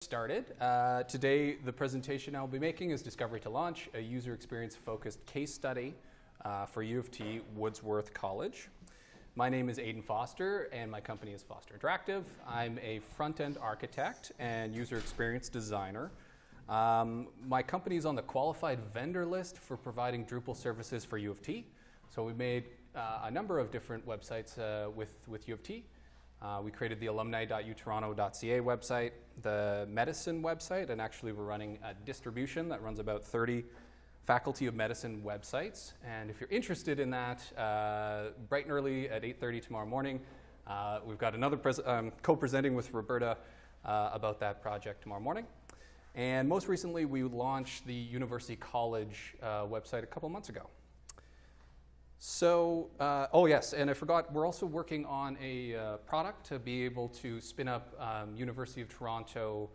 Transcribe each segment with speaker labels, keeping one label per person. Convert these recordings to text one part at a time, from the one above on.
Speaker 1: Started. Today, the presentation I'll be making is Discovery to Launch, a user experience focused case study for U of T Woodsworth College. My name is Aidan Foster and my company is Foster Interactive. I'm a front-end architect and user experience designer. My company is on the qualified vendor list for providing Drupal services for U of T. So we made a number of different websites with U of T. We created the alumni.utoronto.ca website, the medicine website, and actually we're running a distribution that runs about 30 Faculty of Medicine websites. And if you're interested in that, bright and early at 8:30 tomorrow morning, we've got another co-presenting with Roberta about that project tomorrow morning. And most recently, we launched the University College website a couple months ago. So, oh yes, and I forgot, we're also working on a product to be able to spin up University of Toronto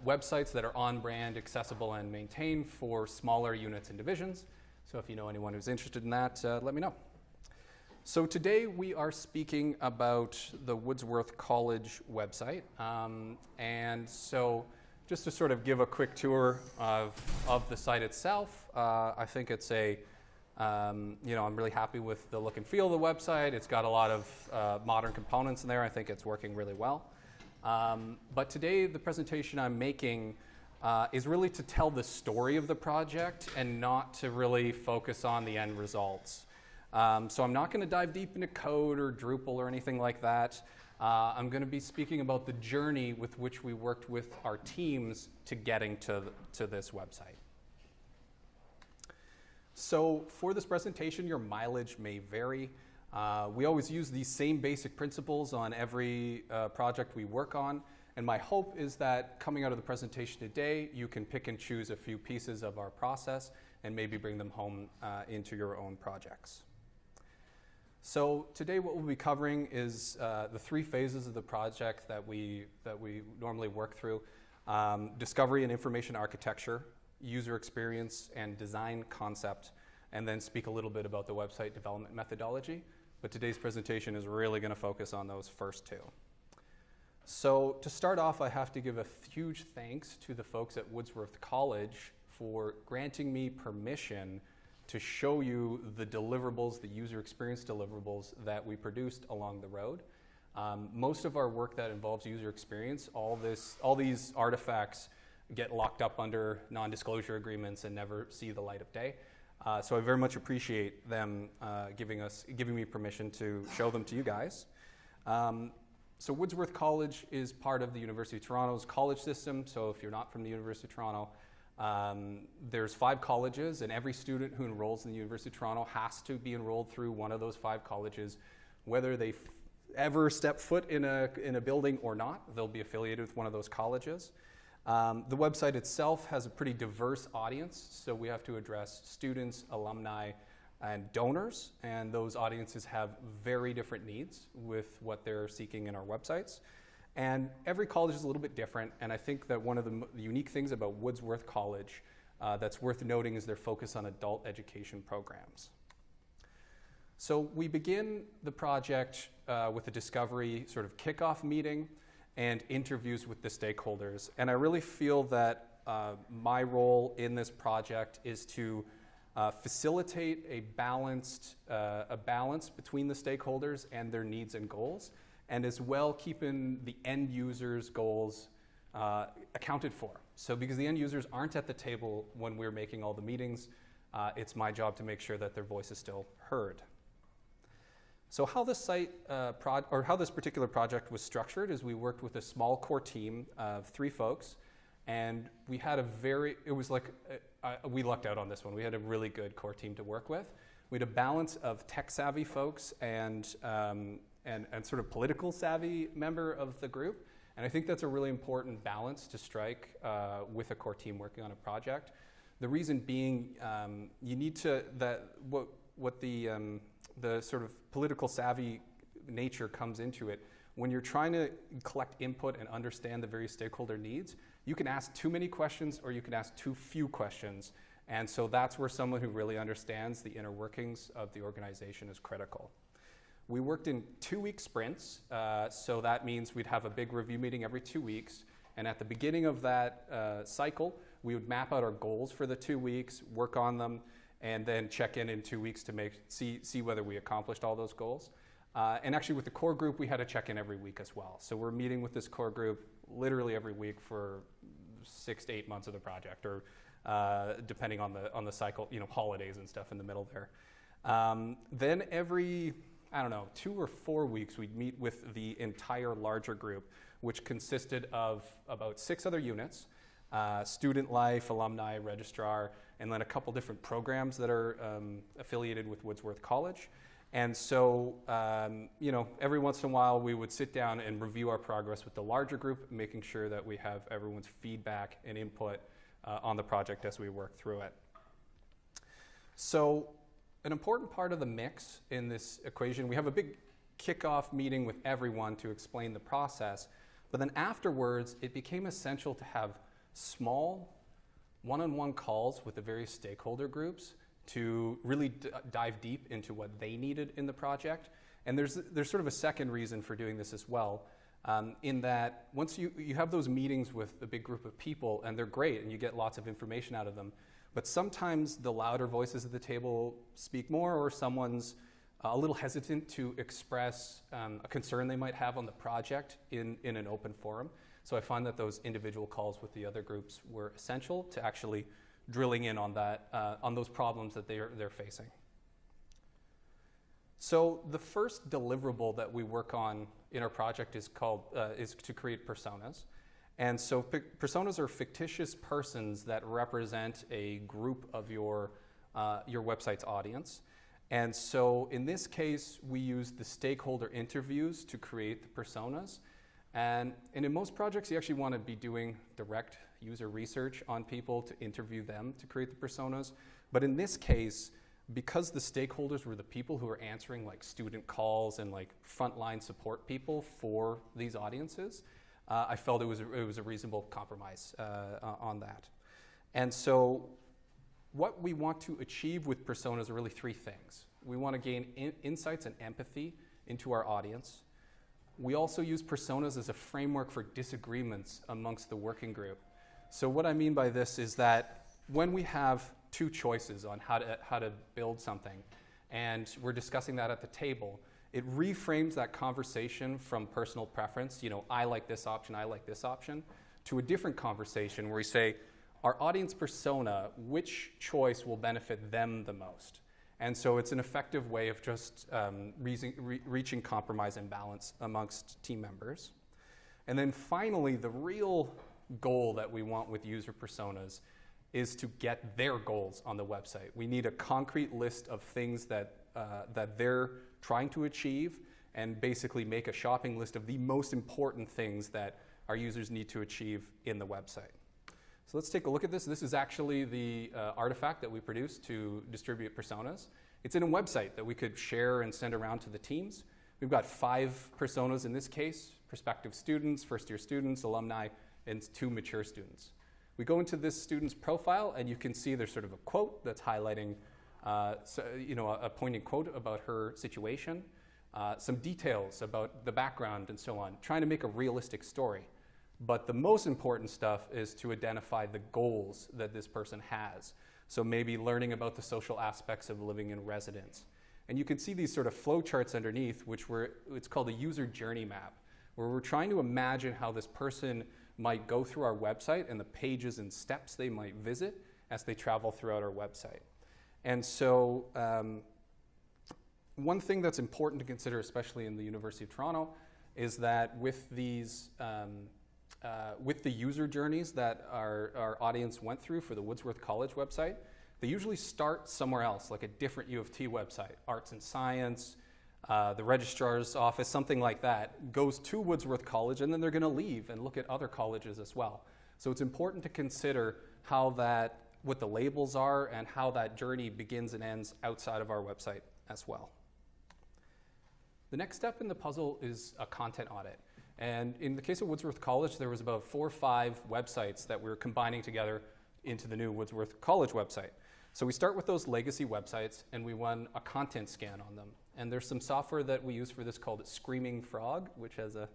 Speaker 1: websites that are on-brand, accessible, and maintained for smaller units and divisions. So if you know anyone who's interested in that, let me know. So today we are speaking about the Woodsworth College website. And so just to sort of give a quick tour of the site itself, I think it's I'm really happy with the look and feel of the website. It's got a lot of modern components in there. I think it's working really well. But today, the presentation I'm making is really to tell the story of the project and not to really focus on the end results. So I'm not going to dive deep into code or Drupal or anything like that. I'm going to be speaking about the journey with which we worked with our teams to getting to this website. So for this presentation, your mileage may vary. We always use these same basic principles on every project we work on. And my hope is that coming out of the presentation today, you can pick and choose a few pieces of our process and maybe bring them home into your own projects. So today what we'll be covering is the three phases of the project that we normally work through. Discovery and information architecture, user experience and design concept, and then speak a little bit about the website development methodology. But today's presentation is really going to focus on those first two. So to start off, I have to give a huge thanks to the folks at Woodsworth College for granting me permission to show you the deliverables, the user experience deliverables that we produced along the road. Most of our work that involves user experience, all these artifacts get locked up under non-disclosure agreements and never see the light of day. So I very much appreciate them giving me permission to show them to you guys. So Woodsworth College is part of the University of Toronto's college system. So if you're not from the University of Toronto, there's 5 colleges, and every student who enrolls in the University of Toronto has to be enrolled through one of those 5 colleges, whether they ever step foot in a building or not. They'll be affiliated with one of those colleges. The website itself has a pretty diverse audience, so we have to address students, alumni, and donors, and those audiences have very different needs with what they're seeking in our websites. And every college is a little bit different, and I think that one of the unique things about Woodsworth College that's worth noting is their focus on adult education programs. So we begin the project with a discovery sort of kickoff meeting and interviews with the stakeholders. And I really feel that my role in this project is to facilitate a balance between the stakeholders and their needs and goals, and as well keeping the end users' goals accounted for. So because the end users aren't at the table when we're making all the meetings, it's my job to make sure that their voice is still heard. So how this how this particular project was structured is we worked with a small core team of 3 folks, and we had we lucked out on this one. We had a really good core team to work with. We had a balance of tech-savvy folks and sort of political savvy member of the group, and I think that's a really important balance to strike with a core team working on a project. The reason being, you need to the sort of political savvy nature comes into it. When you're trying to collect input and understand the various stakeholder needs, you can ask too many questions or you can ask too few questions. And so that's where someone who really understands the inner workings of the organization is critical. We worked in 2-week sprints, so that means we'd have a big review meeting every 2 weeks, And at the beginning of that cycle, we would map out our goals for the 2 weeks, work on them, and then check in 2 weeks to see whether we accomplished all those goals. And actually with the core group, we had to check in every week as well. So we're meeting with this core group literally every week for 6 to 8 months of the project, or depending on the cycle, holidays and stuff in the middle there. Then every, 2 or 4 weeks, we'd meet with the entire larger group, which consisted of about 6 other units, student life, alumni, registrar, and then a couple different programs that are affiliated with Woodsworth College. And so, every once in a while we would sit down and review our progress with the larger group, making sure that we have everyone's feedback and input on the project as we work through it. So, an important part of the mix in this equation, we have a big kickoff meeting with everyone to explain the process, but then afterwards it became essential to have small one-on-one calls with the various stakeholder groups to really dive deep into what they needed in the project. And there's sort of a second reason for doing this as well, in that once you have those meetings with a big group of people, and they're great and you get lots of information out of them, but sometimes the louder voices at the table speak more, or someone's a little hesitant to express a concern they might have on the project in an open forum. So I find that those individual calls with the other groups were essential to actually drilling in on that, on those problems that they're facing. So the first deliverable that we work on in our project is to create personas. And so personas are fictitious persons that represent a group of your website's audience. And so in this case, we use the stakeholder interviews to create the personas. And in most projects, you actually want to be doing direct user research on people to interview them to create the personas. But in this case, because the stakeholders were the people who were answering like student calls and like frontline support people for these audiences, I felt it was a reasonable compromise on that. And so what we want to achieve with personas are really 3 things. We want to gain insights and empathy into our audience. We also use personas as a framework for disagreements amongst the working group. So what I mean by this is that when we have 2 choices on how to build something, and we're discussing that at the table, it reframes that conversation from personal preference, I like this option, I like this option, to a different conversation where we say, our audience persona, which choice will benefit them the most? And so it's an effective way of just reaching compromise and balance amongst team members. And then finally, the real goal that we want with user personas is to get their goals on the website. We need a concrete list of things that they're trying to achieve, and basically make a shopping list of the most important things that our users need to achieve in the website. So let's take a look at this. This is actually the artifact that we produced to distribute personas. It's in a website that we could share and send around to the teams. We've got 5 personas in this case: prospective students, first-year students, alumni, and 2 mature students. We go into this student's profile, and you can see there's sort of a quote that's highlighting a poignant quote about her situation, some details about the background and so on, trying to make a realistic story. But the most important stuff is to identify the goals that this person has. So maybe learning about the social aspects of living in residence. And you can see these sort of flow charts underneath, it's called a user journey map, where we're trying to imagine how this person might go through our website and the pages and steps they might visit as they travel throughout our website. And so one thing that's important to consider, especially in the University of Toronto, is that with these with the user journeys that our audience went through for the Woodsworth College website, they usually start somewhere else, like a different U of T website, arts and science, the registrar's office, something like that, goes to Woodsworth College, and then they're going to leave and look at other colleges as well. So it's important to consider what the labels are and how that journey begins and ends outside of our website as well. The next step in the puzzle is a content audit. And in the case of Woodsworth College, there was about 4 or 5 websites that we were combining together into the new Woodsworth College website. So we start with those legacy websites, and we run a content scan on them. And there's some software that we use for this called Screaming Frog, which has a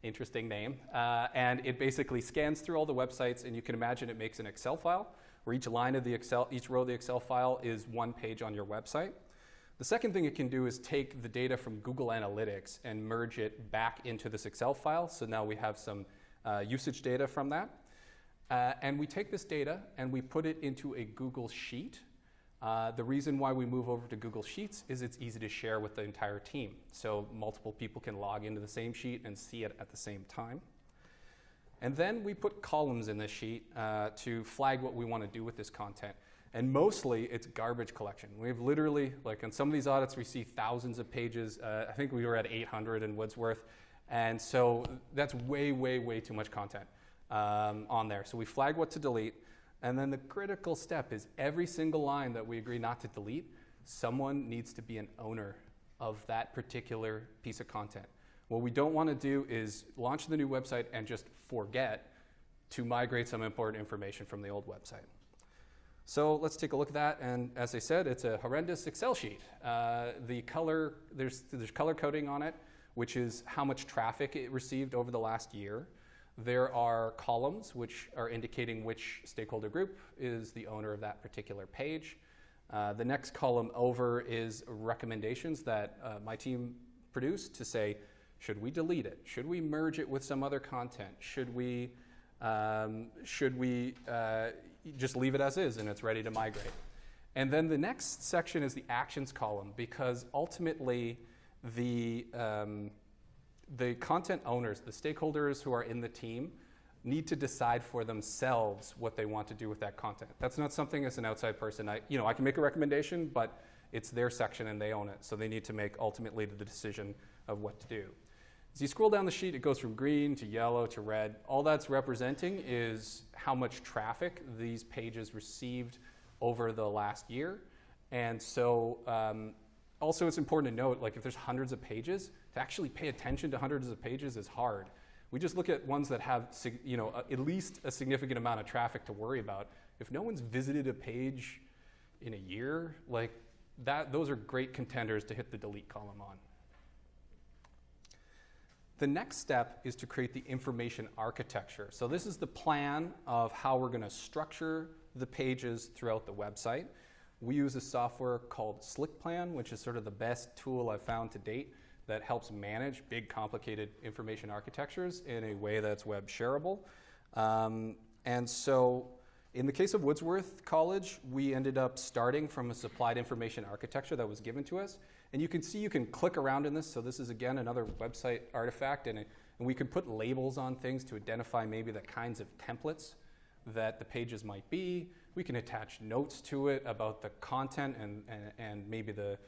Speaker 1: interesting name. And it basically scans through all the websites, and you can imagine it makes an Excel file where each line of the Excel, each row of the Excel file is one page on your website. The second thing it can do is take the data from Google Analytics and merge it back into this Excel file. So now we have some usage data from that. And we take this data and we put it into a Google Sheet. The reason why we move over to Google Sheets is it's easy to share with the entire team. So multiple people can log into the same sheet and see it at the same time. And then we put columns in this sheet to flag what we want to do with this content. And mostly it's garbage collection. We've literally, like on some of these audits, we see thousands of pages. I think we were at 800 in Woodsworth. And so that's way, way, way too much content on there. So we flag what to delete. And then the critical step is every single line that we agree not to delete, someone needs to be an owner of that particular piece of content. What we don't want to do is launch the new website and just forget to migrate some important information from the old website. So let's take a look at that. And as I said, it's a horrendous Excel sheet. The color, there's color coding on it, which is how much traffic it received over the last year. There are columns which are indicating which stakeholder group is the owner of that particular page. The next column over is recommendations that my team produced to say, should we delete it? Should we merge it with some other content? Should we just leave it as is and it's ready to migrate? And then the next section is the actions column, because ultimately the content owners, the stakeholders who are in the team, need to decide for themselves what they want to do with that content. That's not something as an outside person, I can make a recommendation, but it's their section and they own it. So they need to make ultimately the decision of what to do. As you scroll down the sheet, it goes from green to yellow to red. All that's representing is how much traffic these pages received over the last year. And so also it's important to note, like if there's hundreds of pages, to actually pay attention to hundreds of pages is hard. We just look at ones that have at least a significant amount of traffic to worry about. If no one's visited a page in a year, like that, those are great contenders to hit the delete column on. The next step is to create the information architecture. So this is the plan of how we're going to structure the pages throughout the website. We use a software called SlickPlan, which is sort of the best tool I've found to date that helps manage big, complicated information architectures in a way that's web shareable. And so in the case of Woodsworth College, we ended up starting from a supplied information architecture that was given to us. And you can see you can click around in this. So this is, again, another website artifact. And we can put labels on things to identify maybe the kinds of templates that the pages might be. We can attach notes to it about the content and maybe the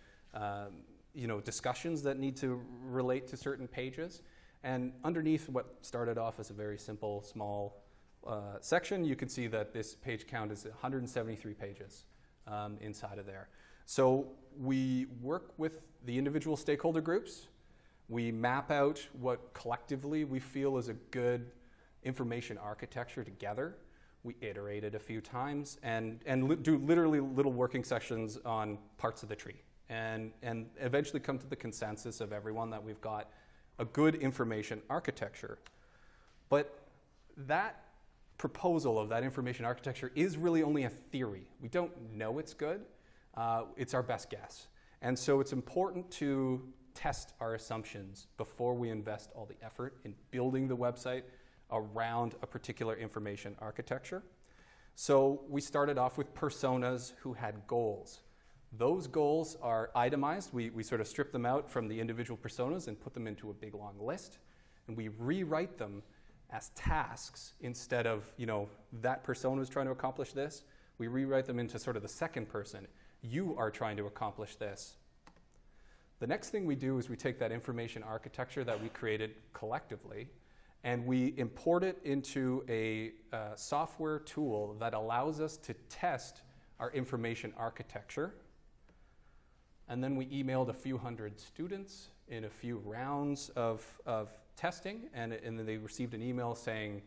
Speaker 1: discussions that need to relate to certain pages. And underneath what started off as a very simple, small section, you can see that this page count is 173 pages inside of there. So we work with the individual stakeholder groups. We map out what collectively we feel is a good information architecture together. We iterate it a few times and do literally little working sessions on parts of the tree and eventually come to the consensus of everyone that we've got a good information architecture. But that proposal of that information architecture is really only a theory. We don't know it's good. It's our best guess. And so it's important to test our assumptions before we invest all the effort in building the website around a particular information architecture. So we started off with personas who had goals. Those goals are itemized. We sort of strip them out from the individual personas and put them into a big long list. And we rewrite them as tasks instead of, that persona is trying to accomplish this. We rewrite them into sort of the second person. You are trying to accomplish this. The next thing we do is we take that information architecture that we created collectively and we import it into a software tool that allows us to test our information architecture. And then we emailed a few hundred students in a few rounds of testing, and then they received an email saying,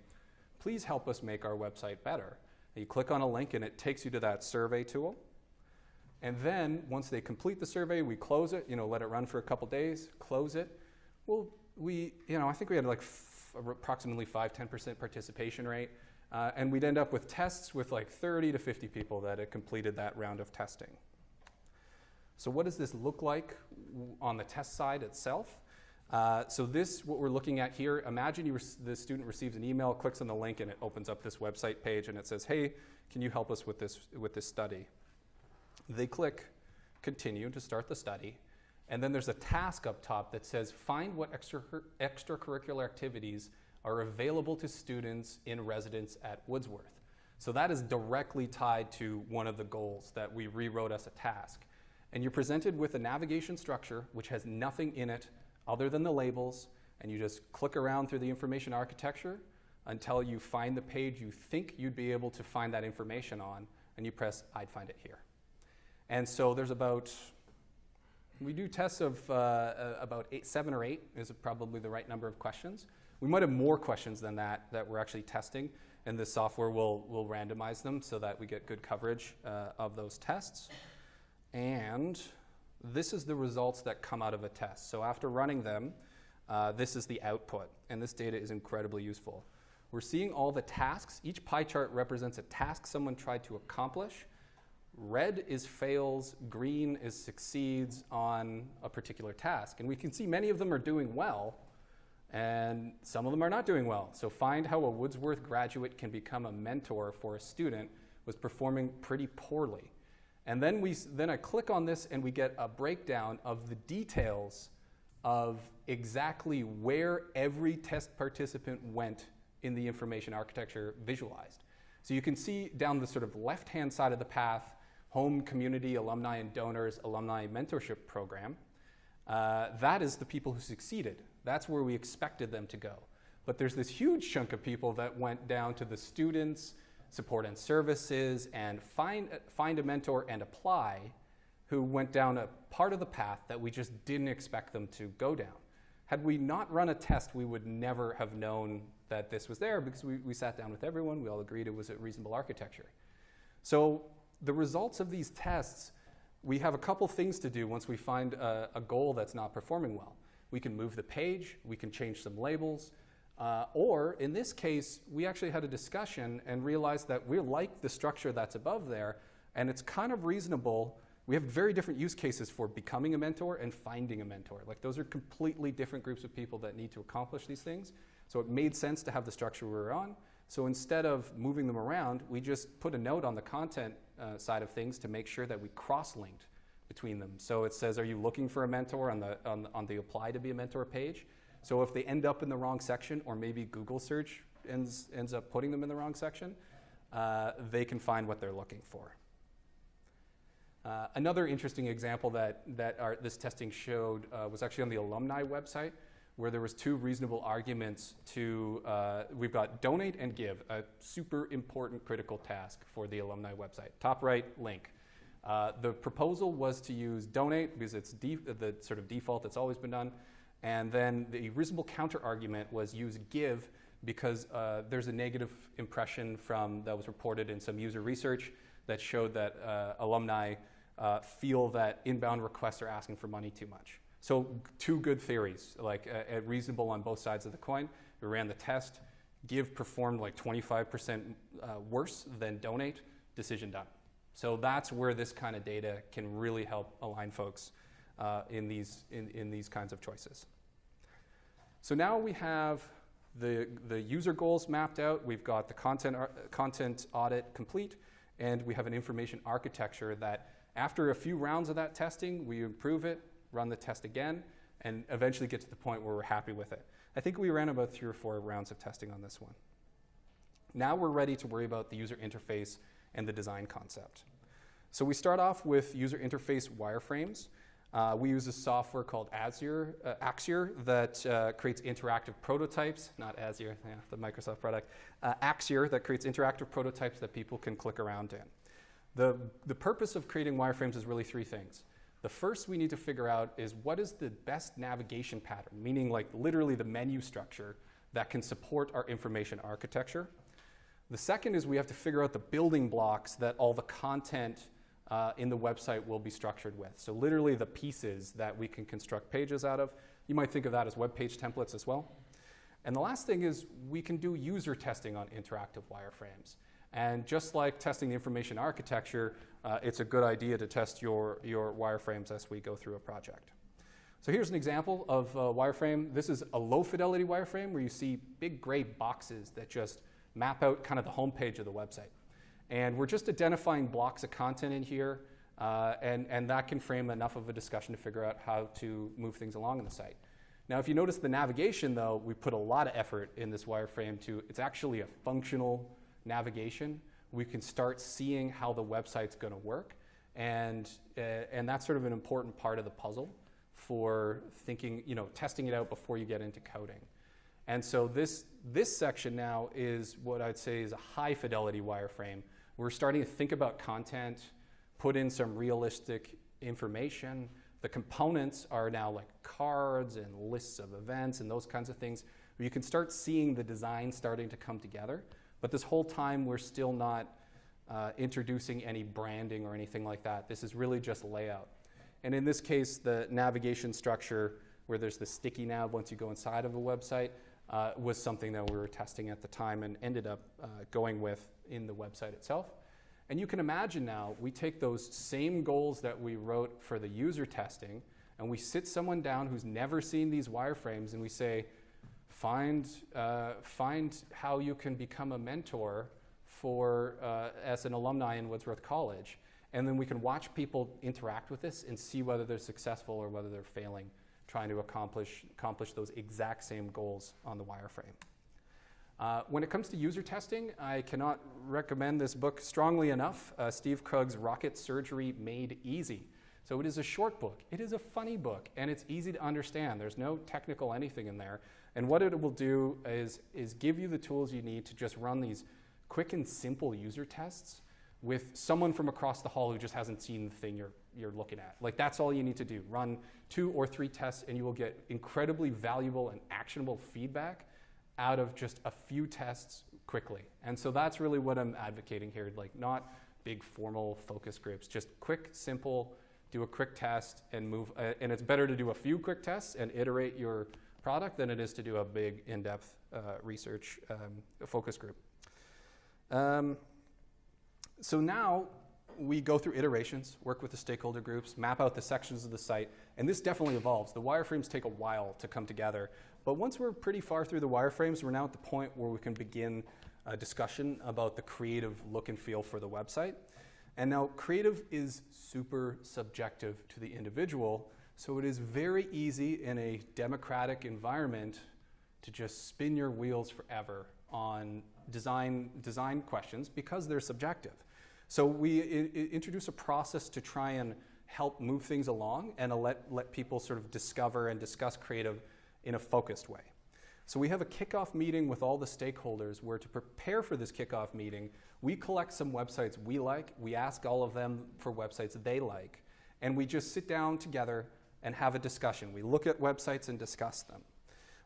Speaker 1: please help us make our website better. And you click on a link and it takes you to that survey tool. And then once they complete the survey, we close it, let it run for a couple days, close it. Well, I think we had like approximately 5–10% participation rate. And we'd end up with tests with like 30 to 50 people that had completed that round of testing. So what does this look like on the test side itself? So this, what we're looking at here, imagine the student receives an email, clicks on the link, and it opens up this website page, and it says, hey, can you help us with this study? They click continue to start the study, and then there's a task up top that says, find what extracurricular activities are available to students in residence at Woodsworth. So that is directly tied to one of the goals that we rewrote as a task. And you're presented with a navigation structure which has nothing in it other than the labels, and you just click around through the information architecture until you find the page you think you'd be able to find that information on, and you press I'd find it here. And so there's we do tests of about 7 or 8 is probably the right number of questions. We might have more questions than that we're actually testing, and the software will randomize them so that we get good coverage of those tests. And this is the results that come out of a test. So after running them, this is the output, and this data is incredibly useful. We're seeing all the tasks. Each pie chart represents a task someone tried to accomplish. Red is fails, green is succeeds on a particular task. And we can see many of them are doing well, and some of them are not doing well. So find how a Woodsworth graduate can become a mentor for a student was performing pretty poorly. And then I click on this, and we get a breakdown of the details of exactly where every test participant went in the information architecture visualized. So you can see down the sort of left-hand side of the path, home, community, alumni and donors, alumni mentorship program. That is the people who succeeded. That's where we expected them to go. But there's this huge chunk of people that went down to the students, support and services, and find a mentor and apply, who went down a part of the path that we just didn't expect them to go down. Had we not run a test, we would never have known that this was there, because we sat down with everyone, we all agreed it was a reasonable architecture. So the results of these tests, we have a couple things to do once we find a goal that's not performing well. We can move the page, we can change some labels, or in this case, we actually had a discussion and realized that we like the structure that's above there, and it's kind of reasonable. We have very different use cases for becoming a mentor and finding a mentor. Like, those are completely different groups of people that need to accomplish these things. So it made sense to have the structure we were on. So instead of moving them around, we just put a note on the content side of things to make sure that we cross-linked between them. So it says, are you looking for a mentor on the apply to be a mentor page? So if they end up in the wrong section, or maybe Google search ends up putting them in the wrong section, they can find what they're looking for. Another interesting example that this testing showed was actually on the alumni website, where there was 2 reasonable arguments to, we've got donate and give, a super important critical task for the alumni website. Top right link. The proposal was to use donate because it's the sort of default that's always been done. And then the reasonable counter argument was use give, because there's a negative impression that was reported in some user research that showed that alumni feel that inbound requests are asking for money too much. So 2 good theories, like reasonable on both sides of the coin. We ran the test. Give performed like 25% worse than donate. Decision done. So that's where this kind of data can really help align folks in these kinds of choices. So now we have the user goals mapped out. We've got the content audit complete, and we have an information architecture that, after a few rounds of that testing, we improve it, run the test again, and eventually get to the point where we're happy with it. I think we ran about 3 or 4 rounds of testing on this one. Now we're ready to worry about the user interface and the design concept. So we start off with user interface wireframes. We use a software called Axior that creates interactive prototypes, not Azure, yeah, the Microsoft product. Axior that creates interactive prototypes that people can click around in. The purpose of creating wireframes is really 3 things. The first we need to figure out is, what is the best navigation pattern, meaning like literally the menu structure that can support our information architecture. The second is we have to figure out the building blocks that all the content in the website will be structured with. So literally the pieces that we can construct pages out of. You might think of that as web page templates as well. And the last thing is we can do user testing on interactive wireframes. And just like testing the information architecture, it's a good idea to test your wireframes as we go through a project. So here's an example of a wireframe. This is a low fidelity wireframe where you see big gray boxes that just map out kind of the home page of the website. And we're just identifying blocks of content in here, and that can frame enough of a discussion to figure out how to move things along in the site. Now, if you notice the navigation, though, we put a lot of effort in this wireframe to, it's actually a functional navigation. We can start seeing how the website's going to work, and that's sort of an important part of the puzzle for thinking, testing it out before you get into coding. And so this section now is what I'd say is a high fidelity wireframe. We're starting to think about content, put in some realistic information. The components are now like cards and lists of events and those kinds of things. You can start seeing the design starting to come together. But this whole time, we're still not introducing any branding or anything like that. This is really just layout. And in this case, the navigation structure, where there's the sticky nav once you go inside of a website, was something that we were testing at the time and ended up going with in the website itself. And you can imagine now, we take those same goals that we wrote for the user testing, and we sit someone down who's never seen these wireframes, and we say, find how you can become a mentor for as an alumni in Woodsworth College. And then we can watch people interact with this and see whether they're successful or whether they're failing, trying to accomplish those exact same goals on the wireframe. When it comes to user testing, I cannot recommend this book strongly enough, Steve Krug's Rocket Surgery Made Easy. So it is a short book, it is a funny book, and it's easy to understand. There's no technical anything in there. And what it will do is give you the tools you need to just run these quick and simple user tests with someone from across the hall who just hasn't seen the thing you're looking at. Like, that's all you need to do. Run 2 or 3 tests, and you will get incredibly valuable and actionable feedback out of just a few tests quickly. And so that's really what I'm advocating here, like not big formal focus groups, just quick, simple, do a quick test and move. And it's better to do a few quick tests and iterate your product than it is to do a big in-depth research focus group. So now we go through iterations, work with the stakeholder groups, map out the sections of the site, and this definitely evolves. The wireframes take a while to come together, but once we're pretty far through the wireframes, we're now at the point where we can begin a discussion about the creative look and feel for the website. And now creative is super subjective to the individual, so it is very easy in a democratic environment to just spin your wheels forever on design questions because they're subjective. So we introduce a process to try and help move things along and let people sort of discover and discuss creative in a focused way. So we have a kickoff meeting with all the stakeholders where, to prepare for this kickoff meeting, we collect some websites we like, we ask all of them for websites they like, and we just sit down together and have a discussion. We look at websites and discuss them.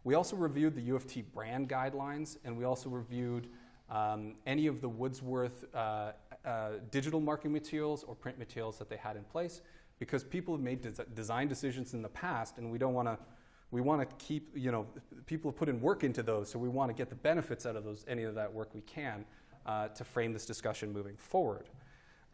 Speaker 1: We also reviewed the U of T brand guidelines, and we also reviewed any of the Woodsworth digital marketing materials or print materials that they had in place, because people have made design decisions in the past, and we want to keep, people have put in work into those, so we want to get the benefits out of any of that work we can to frame this discussion moving forward.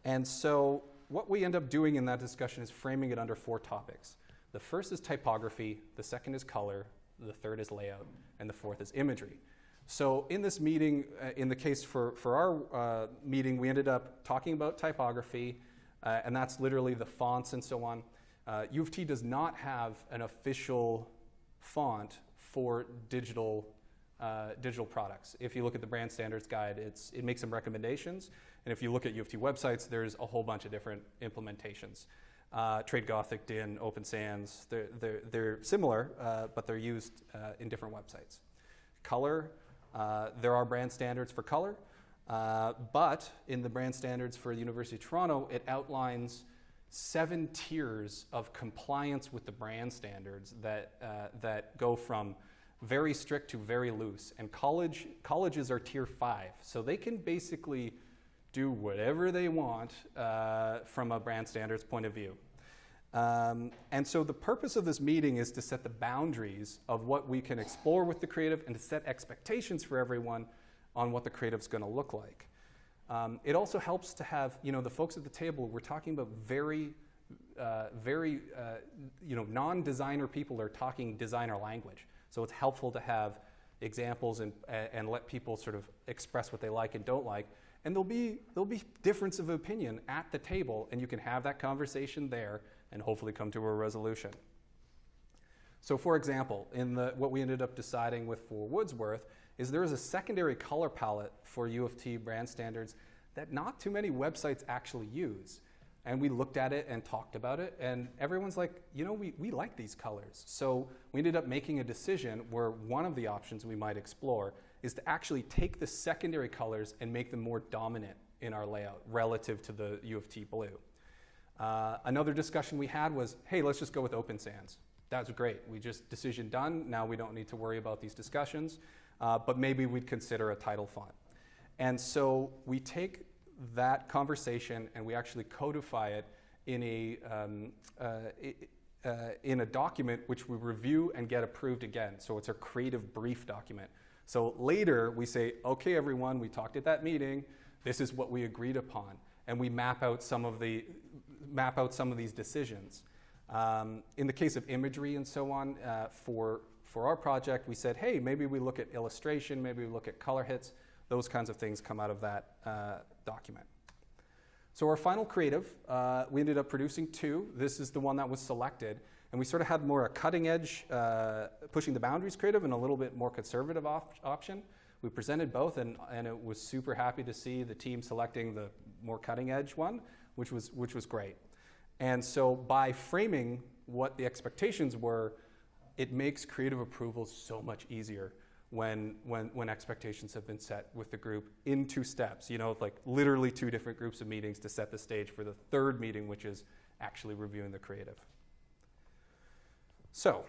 Speaker 1: And so what we end up doing in that discussion is framing it under 4 topics. The first is typography, the second is color, the third is layout, and the fourth is imagery. So in this meeting, in the case for our meeting, we ended up talking about typography, and that's literally the fonts and so on. U of T does not have an official font for digital products. If you look at the brand standards guide, it makes some recommendations, and if you look at U of T websites, there's a whole bunch of different implementations. Trade Gothic, DIN, Open Sans, they're similar, but they're used in different websites. Color, there are brand standards for color, but in the brand standards for the University of Toronto, it outlines 7 tiers of compliance with the brand standards that go from very strict to very loose. And colleges are tier 5, so they can basically do whatever they want from a brand standards point of view. And so the purpose of this meeting is to set the boundaries of what we can explore with the creative and to set expectations for everyone on what the creative's going to look like. It also helps to have, the folks at the table, we're talking about very non-designer people are talking designer language. So it's helpful to have examples and let people sort of express what they like and don't like. And there'll be difference of opinion at the table, and you can have that conversation there and hopefully come to a resolution. So for example, what we ended up deciding for Woodsworth is there is a secondary color palette for U of T brand standards that not too many websites actually use. And we looked at it and talked about it, and everyone's like, we like these colors. So we ended up making a decision where one of the options we might explore is to actually take the secondary colors and make them more dominant in our layout relative to the U of T blue. Another discussion we had was, hey, let's just go with Open Sans. That's great. Decision done. Now we don't need to worry about these discussions, but maybe we'd consider a title font. And so we take that conversation and we actually codify it in a document which we review and get approved again. So it's a creative brief document. So later we say, okay, everyone, we talked at that meeting. This is what we agreed upon, and we map out some of these decisions. In the case of imagery and so on, for our project, we said, hey, maybe we look at illustration, maybe we look at color hits. Those kinds of things come out of that document. So our final creative, we ended up producing 2. This is the one that was selected. And we sort of had more a cutting edge, pushing the boundaries creative and a little bit more conservative option. We presented both, and it was super happy to see the team selecting the more cutting edge one, which was great. And so by framing what the expectations were, it makes creative approvals so much easier when expectations have been set with the group in 2 steps, like literally 2 different groups of meetings to set the stage for the 3rd meeting, which is actually reviewing the creative. So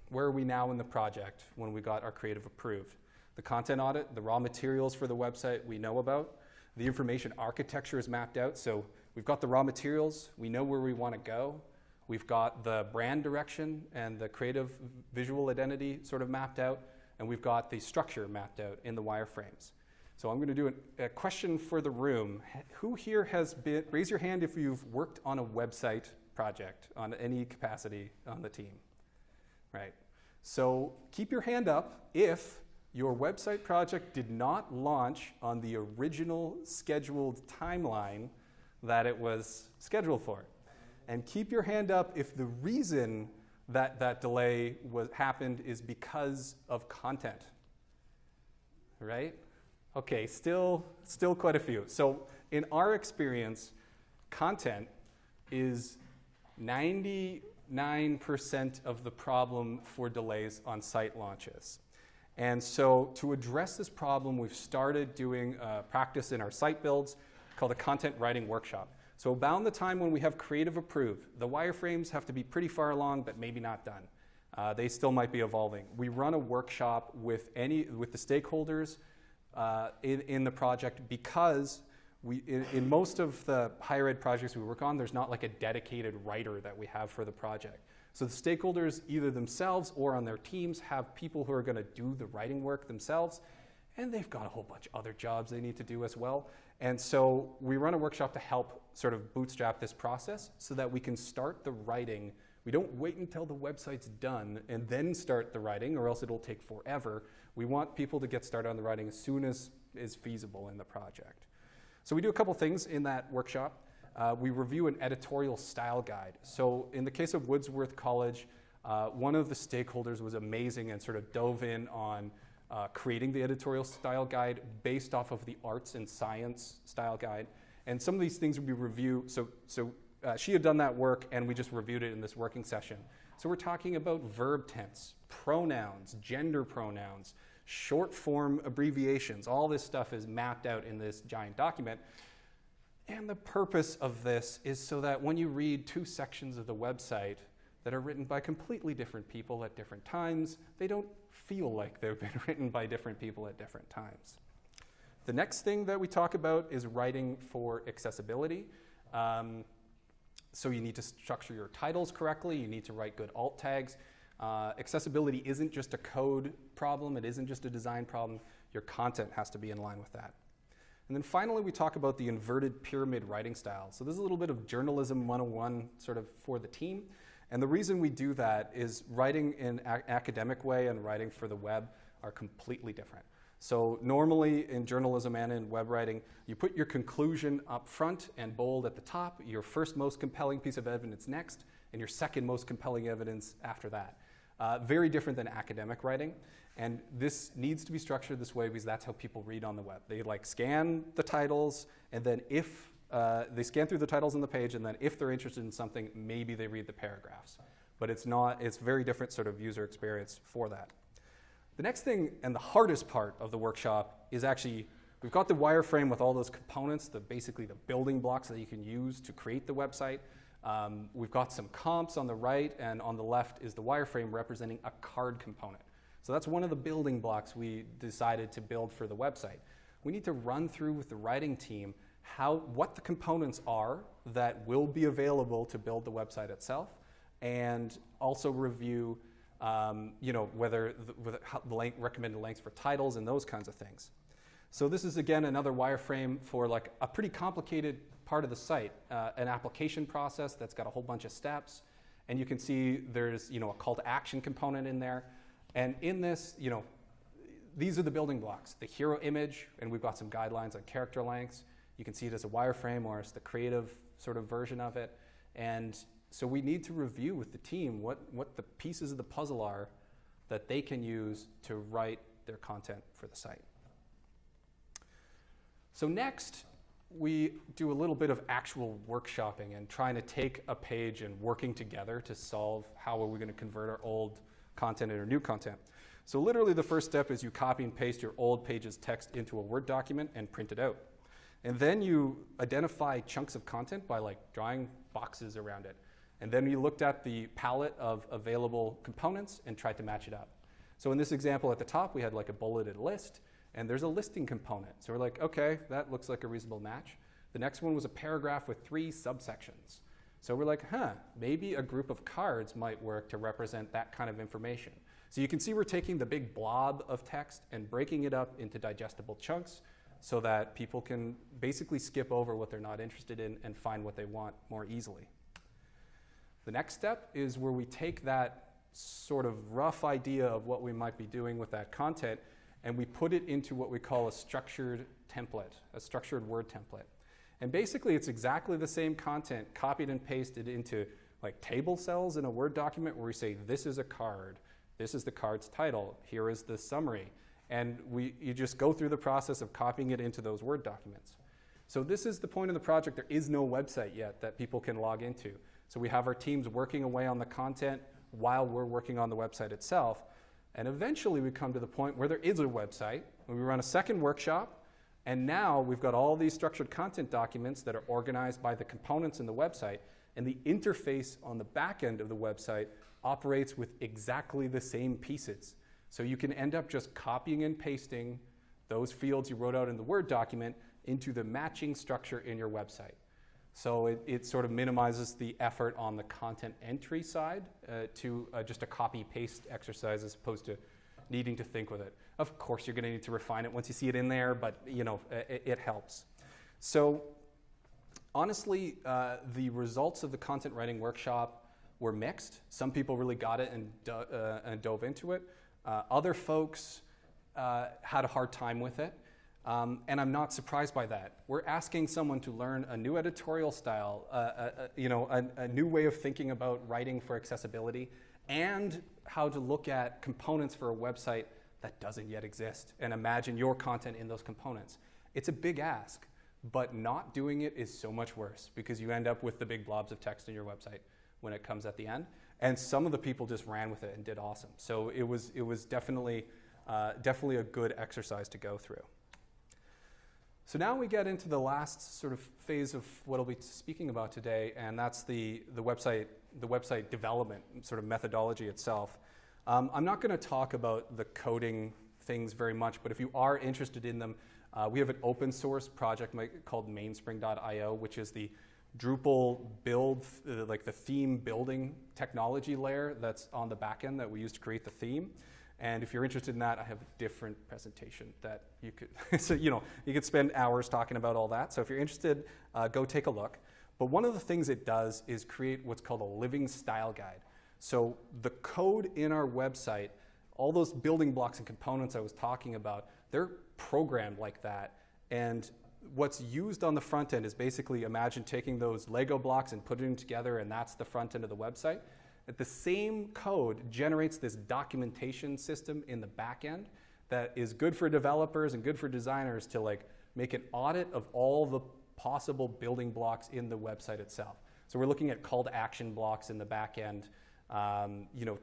Speaker 1: where are we now in the project when we got our creative approved? The content audit, the raw materials for the website we know about. The information architecture is mapped out. So we've got the raw materials. We know where we want to go. We've got the brand direction and the creative visual identity sort of mapped out. And we've got the structure mapped out in the wireframes. So I'm going to do a question for the room. Who here raise your hand if you've worked on a website project on any capacity on the team? Right. So keep your hand up if your website project did not launch on the original scheduled timeline that it was scheduled for. And keep your hand up if the reason that delay happened is because of content. Right? Okay, still quite a few. So in our experience, content is 99% of the problem for delays on site launches. And so to address this problem, we've started doing practice in our site builds called a content writing workshop. So about the time when we have creative approved, the wireframes have to be pretty far along, but maybe not done. They still might be evolving. We run a workshop with the stakeholders in the project because in most of the higher ed projects we work on, there's not like a dedicated writer that we have for the project. So the stakeholders, either themselves or on their teams, have people who are going to do the writing work themselves, and they've got a whole bunch of other jobs they need to do as well. And so we run a workshop to help sort of bootstrap this process so that we can start the writing. We don't wait until the website's done and then start the writing, or else it'll take forever. We want people to get started on the writing as soon as is feasible in the project. So we do a couple things in that workshop. We review an editorial style guide. So in the case of Woodsworth College, one of the stakeholders was amazing and sort of dove in on creating the editorial style guide based off of the arts and science style guide. And some of these things we review. So she had done that work, and we just reviewed it in this working session. So we're talking about verb tense, pronouns, gender pronouns, short form abbreviations. All this stuff is mapped out in this giant document. And the purpose of this is so that when you read 2 sections of the website that are written by completely different people at different times, they don't feel like they've been written by different people at different times. The next thing that we talk about is writing for accessibility. So you need to structure your titles correctly. You need to write good alt tags. Accessibility isn't just a code problem. It isn't just a design problem. Your content has to be in line with that. And then finally, we talk about the inverted pyramid writing style. So this is a little bit of journalism 101 sort of for the team. And the reason we do that is writing in an academic way and writing for the web are completely different. So normally in journalism and in web writing, you put your conclusion up front and bold at the top, your first most compelling piece of evidence next, and your second most compelling evidence after that. Very different than academic writing. And this needs to be structured this way because that's how people read on the web. They like scan the titles, and then if they scan through the titles on the page, and then if they're interested in something, maybe they read the paragraphs. But it's very different sort of user experience for that. The next thing, and the hardest part of the workshop, is actually, we've got the wireframe with all those components, basically the building blocks that you can use to create the website. We've got some comps on the right, and on the left is the wireframe representing a card component. So that's one of the building blocks we decided to build for the website. We need to run through with the writing team what the components are that will be available to build the website itself, and also review whether the recommended lengths for titles and those kinds of things. So this is, again, another wireframe for like a pretty complicated part of the site, an application process that's got a whole bunch of steps. And you can see there's a call to action component in there. And in this, these are the building blocks. The hero image, and we've got some guidelines on character lengths. You can see it as a wireframe or as the creative sort of version of it. And so we need to review with the team what the pieces of the puzzle are that they can use to write their content for the site. So next, we do a little bit of actual workshopping and trying to take a page and working together to solve how are we going to convert our old content into new content. So literally the first step is you copy and paste your old page's text into a Word document and print it out. And then you identify chunks of content by like drawing boxes around it. And then we looked at the palette of available components and tried to match it up. So in this example at the top, we had like a bulleted list, and there's a listing component. So we're like, okay, that looks like a reasonable match. The next one was a paragraph with 3 subsections. So we're like, maybe a group of cards might work to represent that kind of information. So you can see we're taking the big blob of text and breaking it up into digestible chunks so that people can basically skip over what they're not interested in and find what they want more easily. The next step is where we take that sort of rough idea of what we might be doing with that content, and we put it into what we call a structured template, a structured Word template. And basically, it's exactly the same content copied and pasted into like table cells in a Word document where we say, this is a card, this is the card's title, here is the summary. And you just go through the process of copying it into those Word documents. So this is the point of the project. There is no website yet that people can log into. So we have our teams working away on the content while we're working on the website itself. And eventually we come to the point where there is a website, and we run a second workshop, and now we've got all these structured content documents that are organized by the components in the website, and the interface on the back end of the website operates with exactly the same pieces. So you can end up just copying and pasting those fields you wrote out in the Word document into the matching structure in your website. So it sort of minimizes the effort on the content entry side to just a copy-paste exercise as opposed to needing to think with it. Of course, you're going to need to refine it once you see it in there, but it helps. So honestly, the results of the content writing workshop were mixed. Some people really got it and dove into it. Other folks had a hard time with it. And I'm not surprised by that. We're asking someone to learn a new editorial style, a new way of thinking about writing for accessibility, and how to look at components for a website that doesn't yet exist, and imagine your content in those components. It's a big ask, but not doing it is so much worse because you end up with the big blobs of text in your website when it comes at the end. And some of the people just ran with it and did awesome. So it was definitely a good exercise to go through. So now we get into the last sort of phase of what I'll be speaking about today, and that's the website development sort of methodology itself. I'm not going to talk about the coding things very much, but if you are interested in them, we have an open source project called mainspring.io, which is the Drupal build, like the theme building technology layer that's on the back end that we use to create the theme. And if you're interested in that, I have a different presentation that you could, so you could spend hours talking about all that. So if you're interested, go take a look. But one of the things it does is create what's called a living style guide. So the code in our website, all those building blocks and components I was talking about, they're programmed like that. And what's used on the front end is basically, imagine taking those Lego blocks and putting them together, and that's the front end of the website. The same code generates this documentation system in the back end that is good for developers and good for designers to like make an audit of all the possible building blocks in the website itself. So we're looking at call to action blocks in the back end,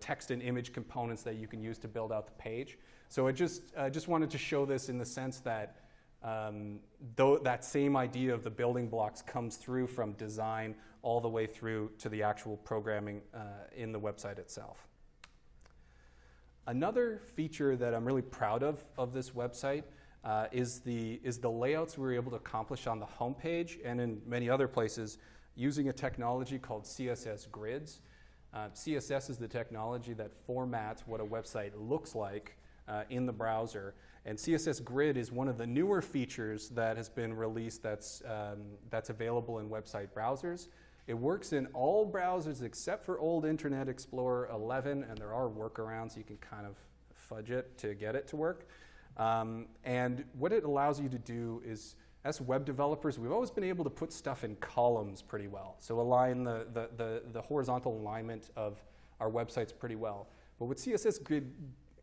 Speaker 1: text and image components that you can use to build out the page. So I just wanted to show this in the sense that though that same idea of the building blocks comes through from design all the way through to the actual programming in the website itself. Another feature that I'm really proud of this website is the layouts we were able to accomplish on the homepage and in many other places using a technology called CSS grids. CSS is the technology that formats what a website looks like in the browser. And CSS Grid is one of the newer features that has been released that's available in website browsers. It works in all browsers except for old Internet Explorer 11, and there are workarounds. You can kind of fudge it to get it to work. And what it allows you to do is, as web developers, we've always been able to put stuff in columns pretty well. So align the horizontal alignment of our websites pretty well. But what CSS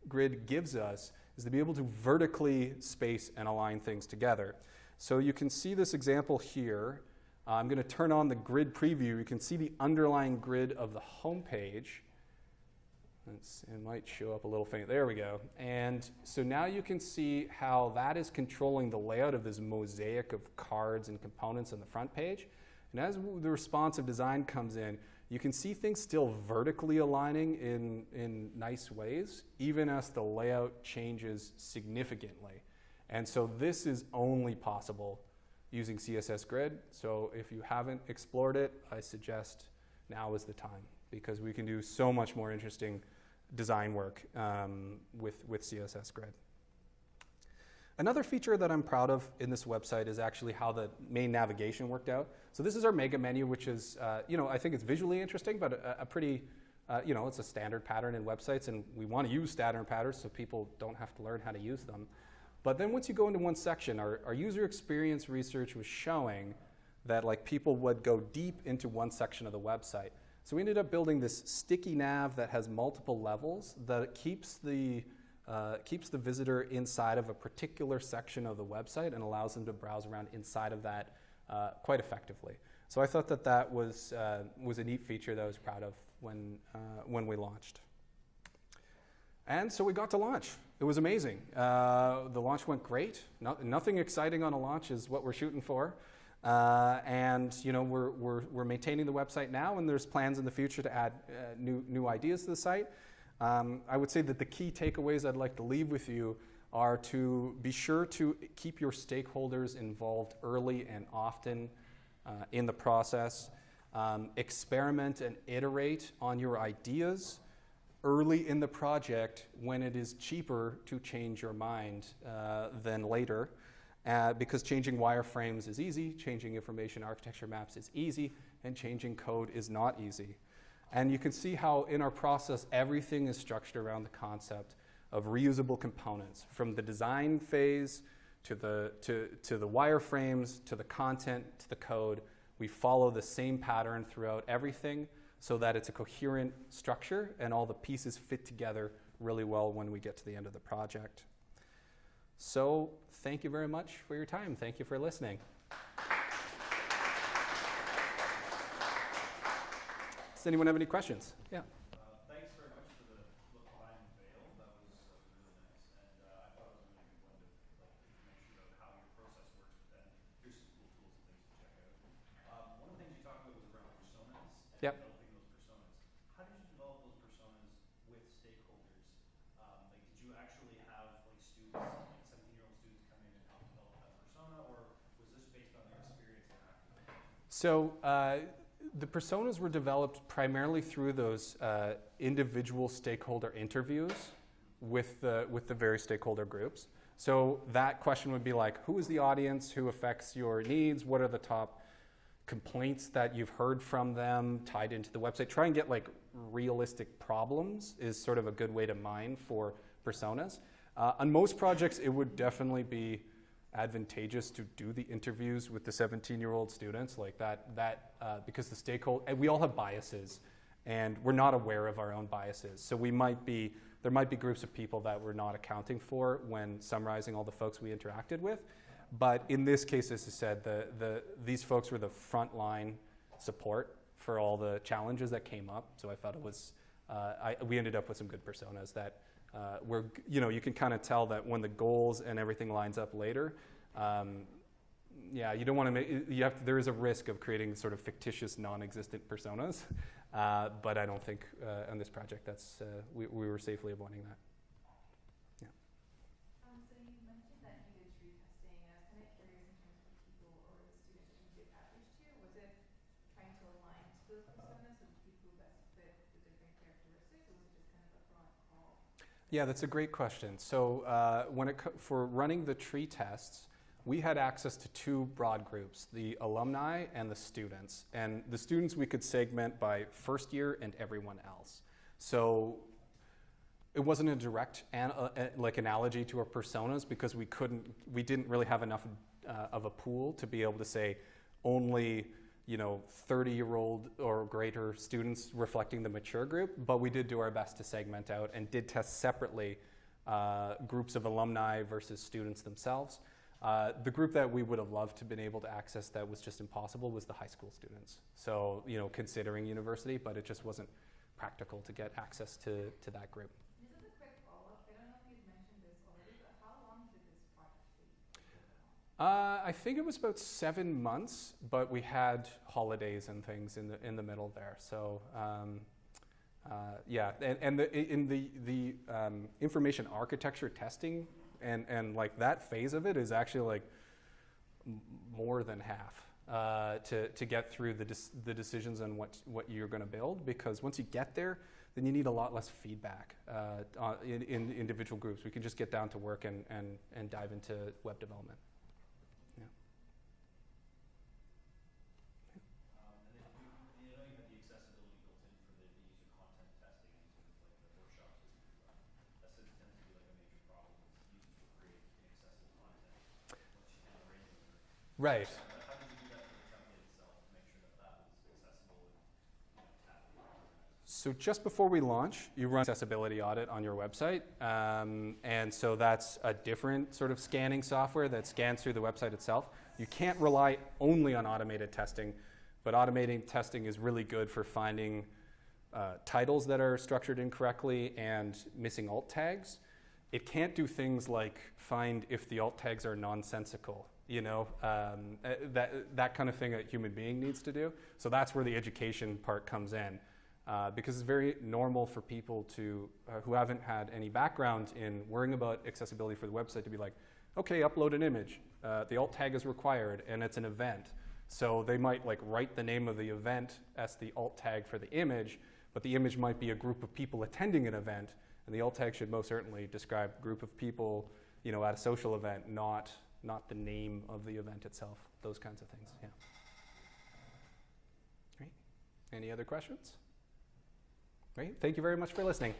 Speaker 1: Grid gives us is to be able to vertically space and align things together. So you can see this example here. I'm going to turn on the grid preview. You can see the underlying grid of the home page. It might show up a little faint. There we go. And so now you can see how that is controlling the layout of this mosaic of cards and components on the front page. And as the responsive design comes in, you can see things still vertically aligning in nice ways, even as the layout changes significantly. And so this is only possible using CSS Grid. So if you haven't explored it, I suggest now is the time, because we can do so much more interesting design work with CSS Grid. Another feature that I'm proud of in this website is actually how the main navigation worked out. So this is our mega menu, which is, I think it's visually interesting, but a pretty, it's a standard pattern in websites, and we want to use standard patterns so people don't have to learn how to use them. But then once you go into one section, our user experience research was showing that like people would go deep into one section of the website. So we ended up building this sticky nav that has multiple levels that keeps the visitor inside of a particular section of the website and allows them to browse around inside of that quite effectively. So I thought that was a neat feature that I was proud of when we launched. And so we got to launch. It was amazing. The launch went great. Nothing exciting on a launch is what we're shooting for. And we're maintaining the website now, and there's plans in the future to add new ideas to the site. I would say that the key takeaways I'd like to leave with you are to be sure to keep your stakeholders involved early and often in the process. Experiment and iterate on your ideas early in the project when it is cheaper to change your mind than later. Because changing wireframes is easy, changing information architecture maps is easy, and changing code is not easy. And you can see how in our process, everything is structured around the concept of reusable components, from the design phase to the wireframes, to the content, to the code. We follow the same pattern throughout everything so that it's a coherent structure and all the pieces fit together really well when we get to the end of the project. So thank you very much for your time. Thank you for listening. Does anyone have any questions? Yeah.
Speaker 2: Thanks very much for the look behind the veil. That was really nice, and I thought it was a really good one to information about how your process works. But then here's some cool tools and things to check out. One of the things you talked about was around personas and developing those personas. How did you develop those personas with stakeholders? Did you actually have students, 17-year-old students, come in and help develop that persona, or was this based on their experience after?
Speaker 1: So the personas were developed primarily through those individual stakeholder interviews with the various stakeholder groups. So that question would be like, who is the audience? Who affects your needs? What are the top complaints that you've heard from them tied into the website? Try and get like realistic problems is sort of a good way to mine for personas. On most projects, it would definitely be advantageous to do the interviews with the 17-year-old students like that because the stakeholder, and we all have biases and we're not aware of our own biases. So there might be groups of people that we're not accounting for when summarizing all the folks we interacted with. But in this case, as I said, these folks were the frontline support for all the challenges that came up. So I thought it was, we ended up with some good personas that were, you can kind of tell that when the goals and everything lines up later, you don't want to make, there is a risk of creating sort of fictitious, non-existent personas. But I don't think on this project that's, we were safely avoiding that. Yeah.
Speaker 3: So you mentioned that you did tree testing, and I was kind of curious in terms of the people or the students that you did outreach to. Was it trying to align to those personas of people who best fit the different characteristics, or was it just kind of a broad call?
Speaker 1: Yeah, that's a great question. So for running the tree tests, we had access to two broad groups, the alumni and the students. And the students we could segment by first year and everyone else. So it wasn't a direct analogy to our personas because we didn't really have enough of a pool to be able to say only 30-year-old or greater students reflecting the mature group, but we did do our best to segment out and did test separately groups of alumni versus students themselves. The group that we would have loved to have been able to access that was just impossible was the high school students. So, considering university, but it just wasn't practical to get access to that group.
Speaker 3: This is a quick follow-up. I don't know if you've mentioned this already, but how long did this project take?
Speaker 1: I think it was about 7 months, but we had holidays and things in the middle there. So, and the information architecture testing and like that phase of it is actually like more than half to get through the decisions on what you're going to build, because once you get there, then you need a lot less feedback in individual groups. We can just get down to work and dive into web development. Yeah.
Speaker 2: And then you know you have the accessibility built in for the user content testing and sort of like the workshops that you run. That tends to be like a major problem is users will create inaccessible content once you hit a rating limit.
Speaker 1: Right.
Speaker 2: How did you do that for the template itself to make sure that was accessible and tappable?
Speaker 1: So just before we launch, you run accessibility audit on your website. And so that's a different sort of scanning software that scans through the website itself. You can't rely only on automated testing, but automating testing is really good for finding titles that are structured incorrectly and missing alt tags. It can't do things like find if the alt tags are nonsensical, that kind of thing a human being needs to do. So that's where the education part comes in. Because it's very normal for people to who haven't had any background in worrying about accessibility for the website to be like, okay, upload an image. The alt tag is required, and it's an event. So they might like write the name of the event as the alt tag for the image, but the image might be a group of people attending an event, and the alt tag should most certainly describe a group of people, at a social event, not the name of the event itself. Those kinds of things. Yeah. Great. Any other questions? Great. Thank you very much for listening.